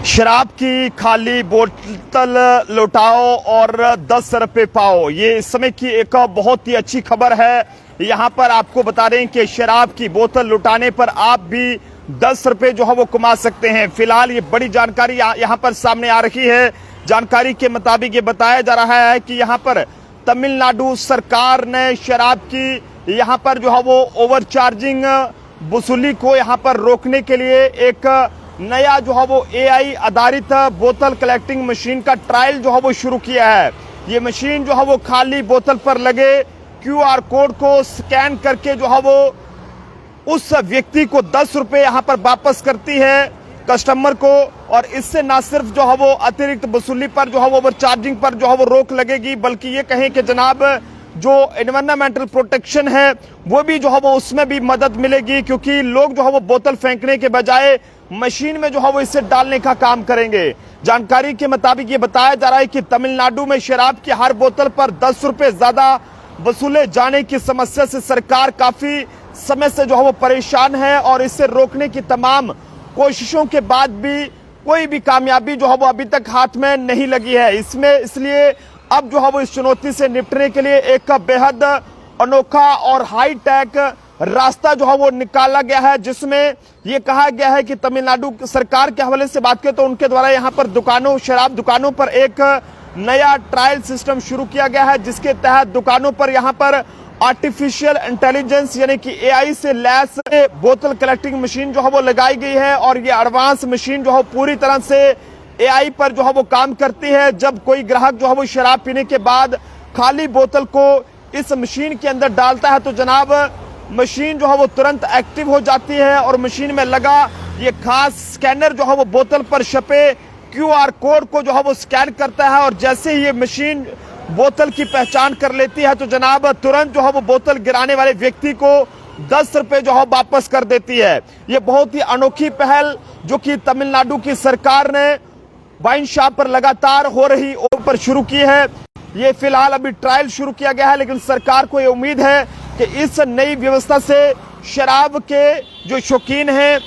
शराब की खाली बोतल लौटाओ और 10 रुपए पाओ। ये इस समय की एक बहुत ही अच्छी खबर है। यहाँ पर आपको बता रहे हैं कि शराब की बोतल लुटाने पर आप भी 10 रुपए जो है वो कमा सकते हैं। फिलहाल ये बड़ी जानकारी यहाँ पर सामने आ रही है। जानकारी के मुताबिक ये बताया जा रहा है कि यहाँ पर तमिलनाडु सरकार ने शराब की यहाँ पर जो है वो ओवरचार्जिंग वसूली को यहाँ पर रोकने के लिए एक नया जो है वो एआई आधारित बोतल कलेक्टिंग मशीन का ट्रायल जो है वो शुरू किया है। ये मशीन जो है वो खाली बोतल पर लगे क्यूआर कोड को स्कैन करके जो है वो उस व्यक्ति को 10 रुपए यहाँ पर वापस करती है कस्टमर को। और इससे ना सिर्फ जो है वो अतिरिक्त वसूली पर जो है वो ओवरचार्जिंग पर जो है वो रोक लगेगी, बल्कि ये कहें कि जनाब जो एनवायरमेंटल प्रोटेक्शन है वो भी जो है वो उसमें भी मदद मिलेगी, क्योंकि लोग जो है वो बोतल फेंकने के बजाय मशीन में जो है वो इसे डालने का काम करेंगे। जानकारी के मुताबिक ये बताया जा रहा है कि तमिलनाडु में शराब की हर बोतल पर 10 रुपए ज्यादा वसूले जाने की समस्या से सरकार काफी समय से जो है वो परेशान है और इसे रोकने की तमाम कोशिशों के बाद भी कोई भी कामयाबी जो है वो अभी तक हाथ में नहीं लगी है। इसलिए अब जो है वो इस चुनौती से निपटने के लिए एक बेहद अनोखा और हाई टेक रास्ता जो है वो निकाला गया है, जिसमें ये कहा गया है कि तमिलनाडु सरकार के हवाले से बात करें तो उनके द्वारा यहाँ पर शराब दुकानों पर एक नया ट्रायल सिस्टम शुरू किया गया है, जिसके तहत दुकानों पर यहाँ पर आर्टिफिशियल इंटेलिजेंस यानी कि एआई से लैस बोतल कलेक्टिंग मशीन जो है वो लगाई गई है। और ये एडवांस मशीन जो है पूरी तरह से एआई पर जो है वो काम करती है। जब कोई ग्राहक जो है वो शराब पीने के बाद खाली बोतल को इस मशीन के अंदर डालता है तो जनाब मशीन जो है वो तुरंत एक्टिव हो जाती है और मशीन में लगा ये खास स्कैनर जो है वो बोतल पर छपे क्यूआर कोड को जो है वो स्कैन करता है। और जैसे ही ये मशीन बोतल की पहचान कर लेती है तो जनाब तुरंत जो है वो बोतल गिराने वाले व्यक्ति को 10 रुपए जो है वापस कर देती है। ये बहुत ही अनोखी पहल जो कि तमिलनाडु की सरकार ने वाइन शॉप पर लगातार हो रही पर शुरू की है। ये फिलहाल अभी ट्रायल शुरू किया गया है, लेकिन सरकार को ये उम्मीद है कि इस नई व्यवस्था से शराब के जो शौकीन हैं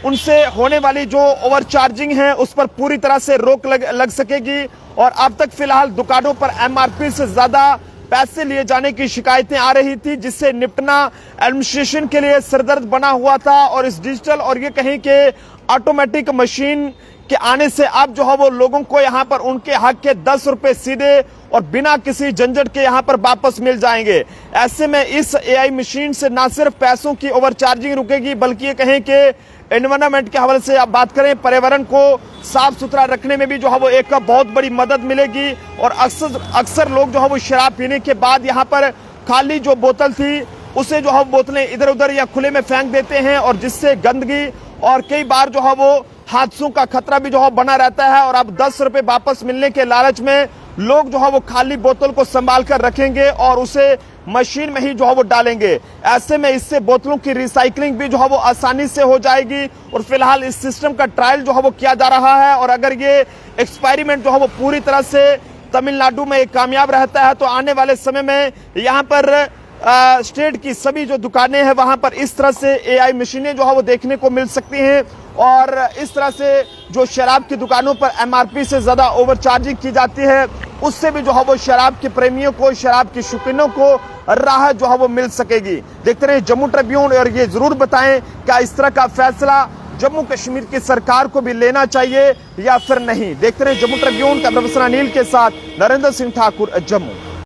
उनसे होने वाली जो ओवरचार्जिंग है उस पर पूरी तरह से रोक लग सकेगी। और अब तक फिलहाल दुकानों पर एमआरपी से ज्यादा पैसे लिए जाने की शिकायतें आ रही थी, जिससे निपटना एडमिनिस्ट्रेशन के लिए सिरदर्द बना हुआ था। और इस डिजिटल और ये कहें कि ऑटोमेटिक मशीन के आने से अब जो है वो लोगों को यहाँ पर उनके हक के 10 रुपए सीधे और बिना किसी झंझट के यहाँ पर वापस मिल जाएंगे। ऐसे में इस एआई मशीन से ना सिर्फ पैसों की ओवरचार्जिंग रुकेगी, बल्कि ये कहें कि एनवायरमेंट के हवाले से आप बात करें, पर्यावरण को साफ सुथरा रखने में भी जो है वो एक बहुत बड़ी मदद मिलेगी। और अक्सर लोग जो है वो शराब पीने के बाद यहाँ पर खाली जो बोतल थी उसे जो है बोतलें इधर उधर या खुले में फेंक देते हैं, और जिससे गंदगी और कई बार जो है वो हादसों का खतरा भी जो है बना रहता है। और अब 10 रुपए वापस मिलने के लालच में लोग जो है वो खाली बोतल को संभाल कर रखेंगे और उसे मशीन में ही जो है वो डालेंगे। ऐसे में इससे बोतलों की रिसाइकलिंग भी जो है वो आसानी से हो जाएगी। और फिलहाल इस सिस्टम का ट्रायल जो है वो किया जा रहा है, और अगर ये एक्सपेरिमेंट जो है वो पूरी तरह से तमिलनाडु में कामयाब रहता है तो आने वाले समय में यहाँ पर स्टेट की सभी जो दुकानें हैं वहां पर इस तरह से एआई मशीनें जो है वो देखने को मिल सकती हैं। और इस तरह से जो शराब की दुकानों पर एमआरपी से ज्यादा ओवरचार्जिंग की जाती है उससे भी जो है वो शराब के प्रेमियों को, शराब के शौकीनों को राहत जो है वो मिल सकेगी। देखते रहे जम्मू ट्रिब्यून, और ये जरूर बताएं क्या इस तरह का फैसला जम्मू कश्मीर की सरकार को भी लेना चाहिए या फिर नहीं। देखते रहे जम्मू ट्रिब्यून का प्रोफेसर अनिल के साथ नरेंद्र सिंह ठाकुर, जम्मू।